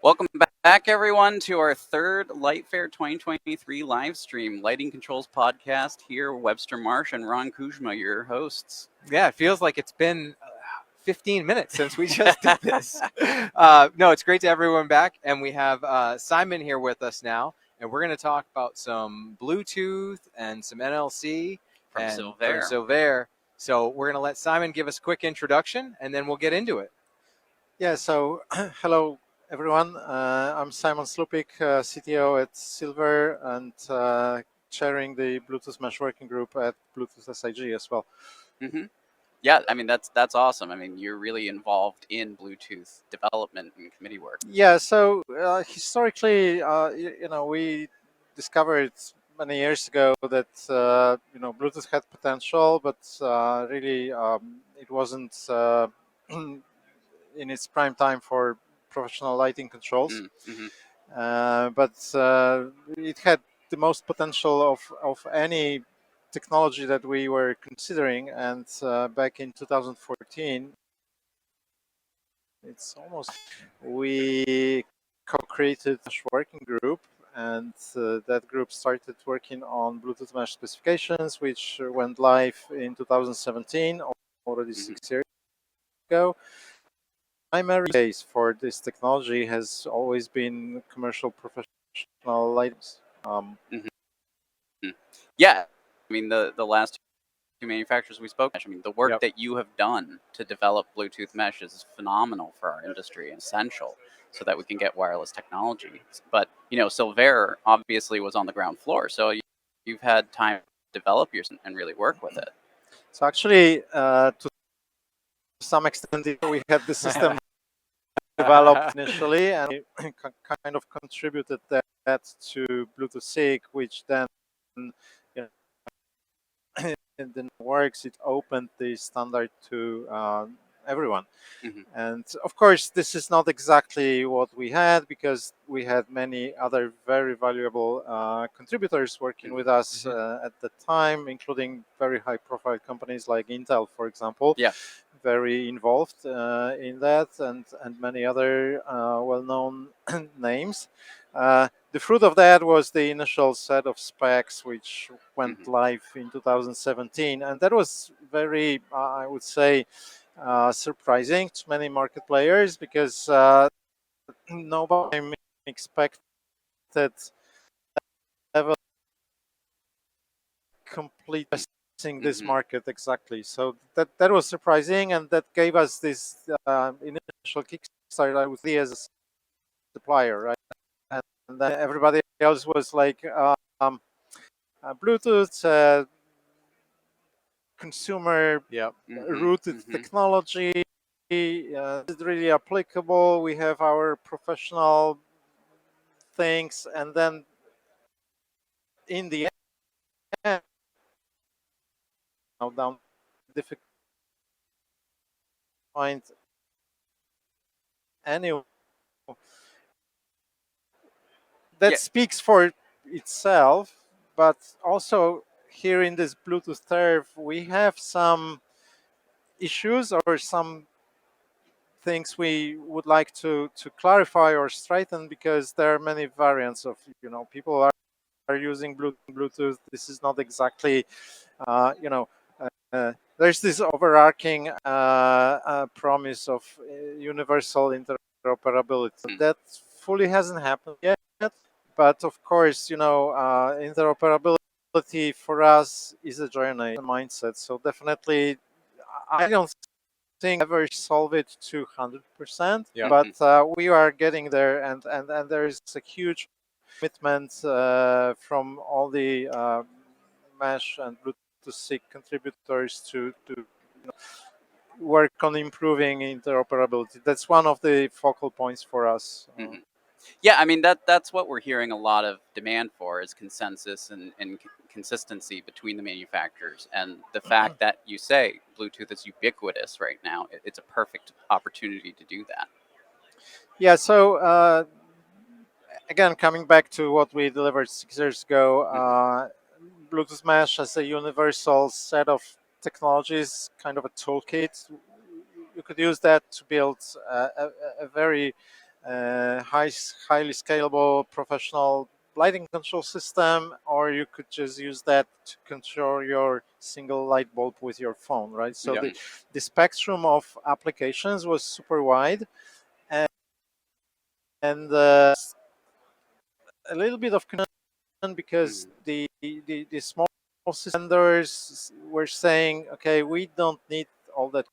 Welcome back, everyone, to our third Lightfair 2023 live stream, Lighting Controls podcast. Here, Webster, Marsh, and Ron Kuszmar, your hosts. Yeah, it feels like it's been 15 minutes since we just did this. No, it's great to have everyone back, and we have Simon here with us now, and we're going to talk about some Bluetooth and some NLC From and Silvair. Silvair. So we're going to let Simon give us a quick introduction, and then we'll get into it. Yeah, so hello everyone. I'm Szymon Slupik, CTO at Silvair, and chairing the Bluetooth Mesh Working Group at Bluetooth SIG as well. Mm-hmm. Yeah, I mean, that's awesome. I mean, you're really involved in Bluetooth development and committee work. Yeah, so historically, we discovered many years ago that, Bluetooth had potential, but really it wasn't in its prime time for professional lighting controls. Mm-hmm. But it had the most potential of any technology that we were considering. And back in 2014, we co-created a working group, and that group started working on Bluetooth mesh specifications, which went live in 2017, already 6 years ago. Primary base for this technology has always been commercial professional lights. Yeah, I mean, the last two manufacturers we spoke, I mean, the work Yep. that you have done to develop Bluetooth mesh is phenomenal for our industry and essential so that we can get wireless technology. But, Silvair obviously was on the ground floor, so you've had time to develop yours and really work with it. So actually, to some extent, we had the system developed initially, and we kind of contributed that to Bluetooth SIG, which then, it then works. It opened the standard to everyone. Mm-hmm. And of course, this is not exactly what we had, because we had many other very valuable contributors working with us at the time, including very high-profile companies like Intel, for example. Yeah. Very involved in that, and many other well-known names. The fruit of that was the initial set of specs, which went live in 2017, and that was very, I would say, surprising to many market players, because nobody expected level complete this market exactly. So that was surprising, and that gave us this initial kickstart, I would say, as a supplier, right? And then everybody else was like, Bluetooth consumer rooted technology. Is it really applicable? We have our professional things, and then in the end, down difficult to find anyone that speaks for itself. But also here in this Bluetooth turf, we have some issues or some things we would like to clarify or straighten, because there are many variants of, people are using Bluetooth. This is not exactly, there's this overarching promise of universal interoperability that fully hasn't happened yet. But of course, interoperability for us is a journey, a mindset. So definitely, I don't think ever solve it to 100%, but we are getting there, and there is a huge commitment from all the Mesh and Bluetooth SIG contributors to work on improving interoperability. That's one of the focal points for us. Yeah, I mean, that's what we're hearing a lot of demand for, is consensus and consistency between the manufacturers. And the fact that you say Bluetooth is ubiquitous right now, it's a perfect opportunity to do that. Yeah, so again, coming back to what we delivered 6 years ago, Bluetooth Mesh as a universal set of technologies, kind of a toolkit. You could use that to build a very highly scalable professional lighting control system, or you could just use that to control your single light bulb with your phone, right? So the spectrum of applications was super wide, and a little bit of concern because the small vendors were saying, okay, we don't need all that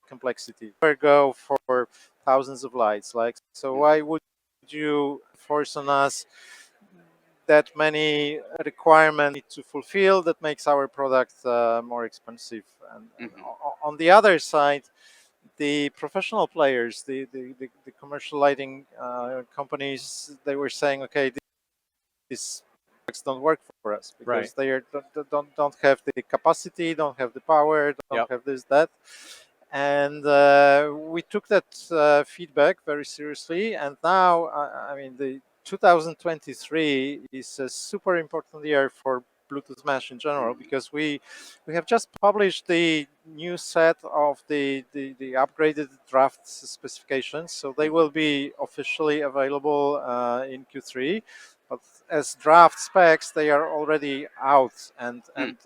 complexity. We go for thousands of lights, like, so why would you force on us that many requirements to fulfill that makes our product more expensive? And on the other side, the professional players, the commercial lighting companies, they were saying, okay, these products don't work for us because they don't have the capacity, don't have the power, don't have this, that. And we took that feedback very seriously. And now, I mean, the 2023 is a super important year for Bluetooth Mesh in general, because we have just published the new set of the upgraded draft specifications. So they will be officially available in Q3. But as draft specs, they are already out and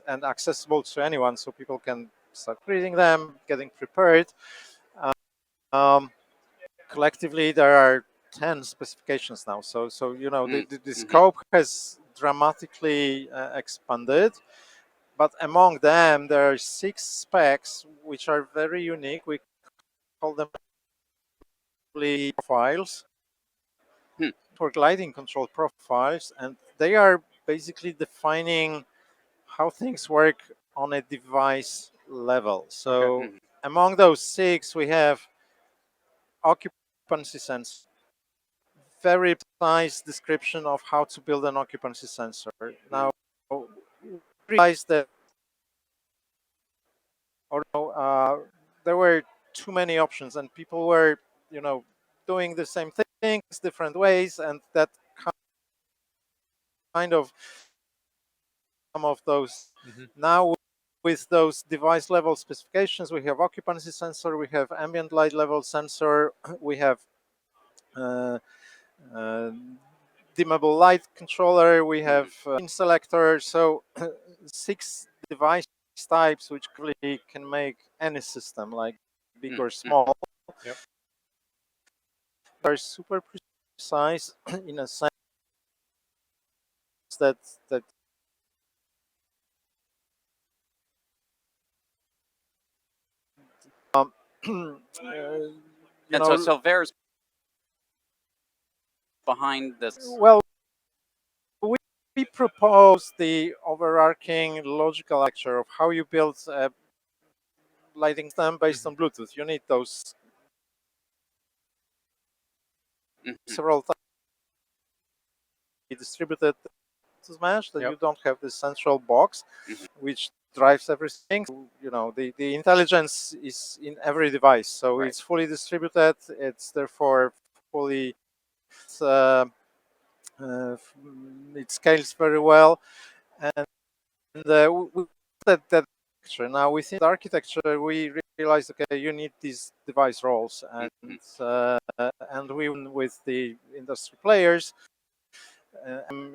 accessible to anyone, so people can start reading them, getting prepared. Collectively, there are 10 specifications now, so you know the scope has dramatically expanded. But among them, there are 6 specs which are very unique. We call them profiles, network lighting control profiles, and they are basically defining how things work on a device level. So among those 6, we have occupancy sensor, very precise description of how to build an occupancy sensor. Now, realize that there were too many options, and people were, doing the same things different ways, and that kind of some of those. Now, with those device level specifications, we have occupancy sensor, we have ambient light level sensor, we have dimmable light controller, we have selector. So 6 device types which really can make any system, like big or small. They're super precise in a sense that and so Silvair's behind this. Well, we propose the overarching logical architecture of how you build a lighting system based on Bluetooth. You need those several times distributed Smash, that you don't have this central box which drives everything. The intelligence is in every device, so it's fully distributed. It's therefore fully it scales very well, and that now within the architecture we realized, okay, you need these device roles, and we with the industry players,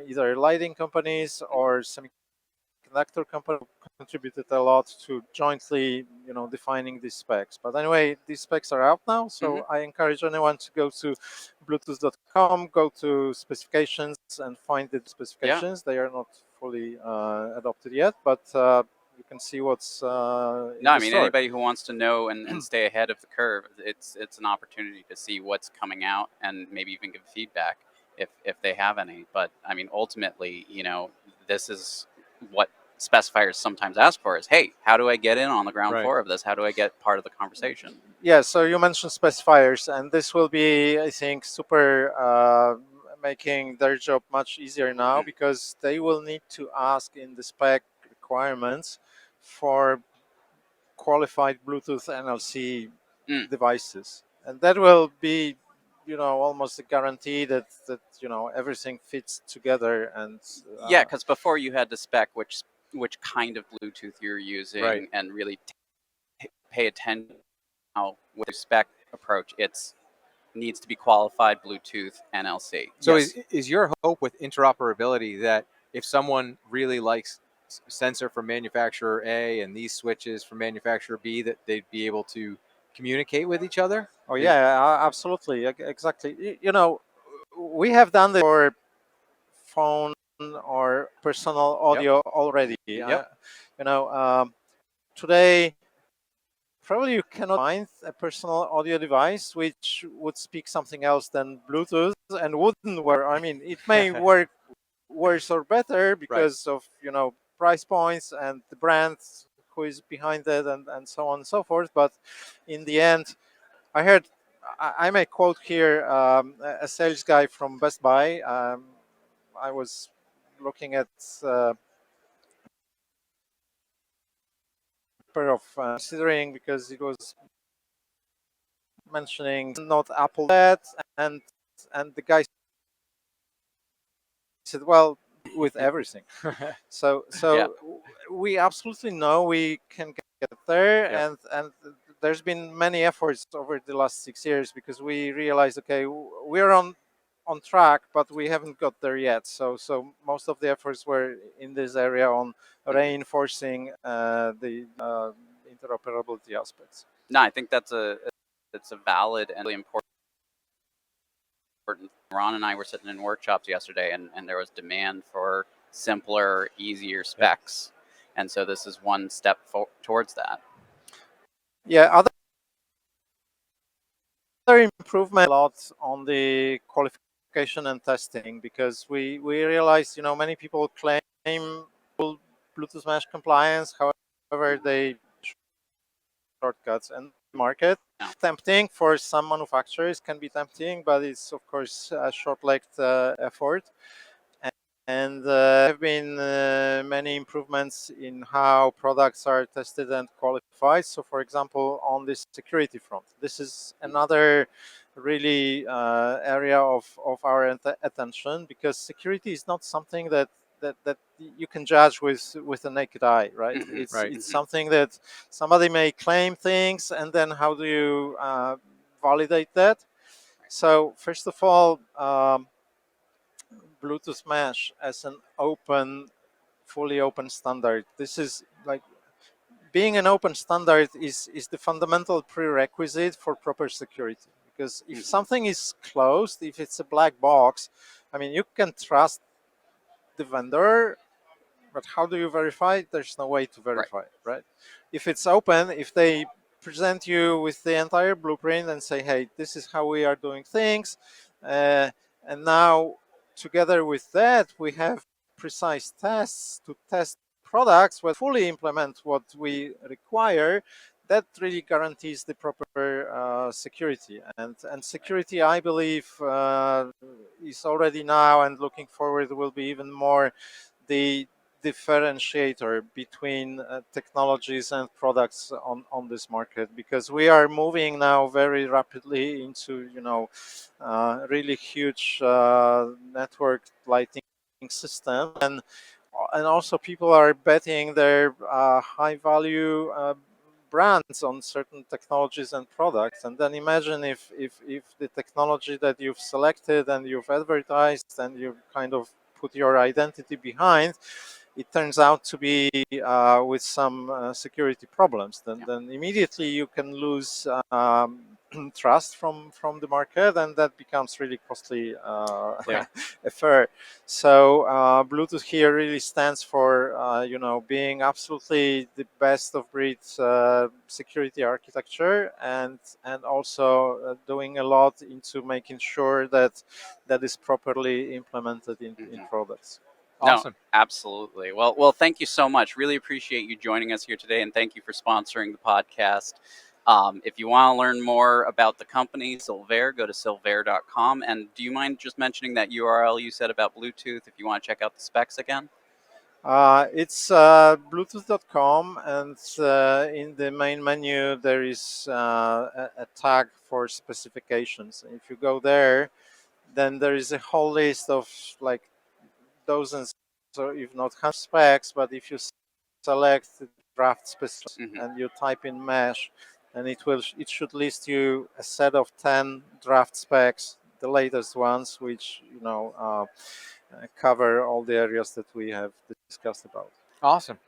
either lighting companies or semiconductor company, contributed a lot to jointly defining these specs. But anyway, these specs are out now, so I encourage anyone to go to bluetooth.com, go to specifications, and find the specifications. They are not fully adopted yet, but you can see what's anybody who wants to know and stay ahead of the curve, it's an opportunity to see what's coming out and maybe even give feedback if they have any. But I mean, ultimately, this is what specifiers sometimes ask for is, hey, how do I get in on the ground floor of this? How do I get part of the conversation? Yeah, so you mentioned specifiers, and this will be, I think, super making their job much easier now, because they will need to ask in the spec requirements for qualified Bluetooth NLC devices, and that will be almost a guarantee that everything fits together. And because before you had to spec which kind of Bluetooth you're using and really pay attention. Now with the spec approach, it's needs to be qualified Bluetooth NLC. So Yes. is your hope with interoperability that if someone really likes sensor from manufacturer A and these switches from manufacturer B, that they'd be able to communicate with each other? Oh yeah, absolutely, exactly. You know, we have done this for phone or personal audio already. Yep. You know, today probably you cannot find a personal audio device which would speak something else than Bluetooth and wouldn't work. I mean, it may work worse or better because of price points and the brand who is behind it and so on and so forth. But in the end, I heard I may quote here a sales guy from Best Buy. I was looking at pair of considering because it was mentioning not Apple that and the guy said, well, with everything. So we absolutely know we can get there, and there's been many efforts over the last 6 years because we realized, okay, we're on track, but we haven't got there yet. So most of the efforts were in this area on reinforcing the interoperability aspects. No, I think that's a valid and really important. Ron and I were sitting in workshops yesterday, and there was demand for simpler, easier specs, and so this is one step towards that. Yeah, other improvement a lot on the qualification and testing because we realized many people claim Bluetooth mesh compliance, however they shortcuts and market. Tempting for some manufacturers, can be tempting, but it's of course a short-legged effort. And there have been many improvements in how products are tested and qualified. So, for example, on the security front, this is another really area of our attention because security is not something that you can judge with the naked eye, right? It's something that somebody may claim things, and then how do you validate that? So, first of all, Bluetooth mesh as an fully open standard. This is like being an open standard is the fundamental prerequisite for proper security. Because if something is closed, if it's a black box, I mean, you can trust the vendor, but how do you verify? There's no way to verify, right? If it's open, if they present you with the entire blueprint and say, hey, this is how we are doing things, and now together with that, we have precise tests to test products that fully implement what we require. That really guarantees the proper security. And security, I believe, is already now and looking forward will be even more the differentiator between technologies and products on this market, because we are moving now very rapidly into really huge network lighting system, and also people are betting their high value brands on certain technologies and products. And then imagine if the technology that you've selected and you've advertised and you've kind of put your identity behind, it turns out to be with some security problems, then immediately you can lose trust from the market, and that becomes really costly affair. So Bluetooth here really stands for being absolutely the best of breed security architecture, and also doing a lot into making sure that is properly implemented in products. Awesome. No, absolutely. Well, thank you so much. Really appreciate you joining us here today, and thank you for sponsoring the podcast. If you want to learn more about the company, Silvair, go to silvair.com. And do you mind just mentioning that URL you said about Bluetooth if you want to check out the specs again? It's bluetooth.com, and in the main menu there is a tag for specifications. If you go there, then there is a whole list of like dozens, or if not hundred specs. But if you select the draft specifics and you type in mesh, and it should list you a set of 10 draft specs, the latest ones, which cover all the areas that we have discussed about. Awesome.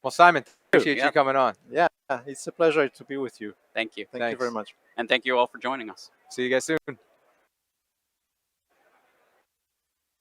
Well, Simon, appreciate Yeah. you coming on. Yeah, it's a pleasure to be with you. Thank you. Thank you very Thanks. much. And thank you all for joining us. See you guys soon.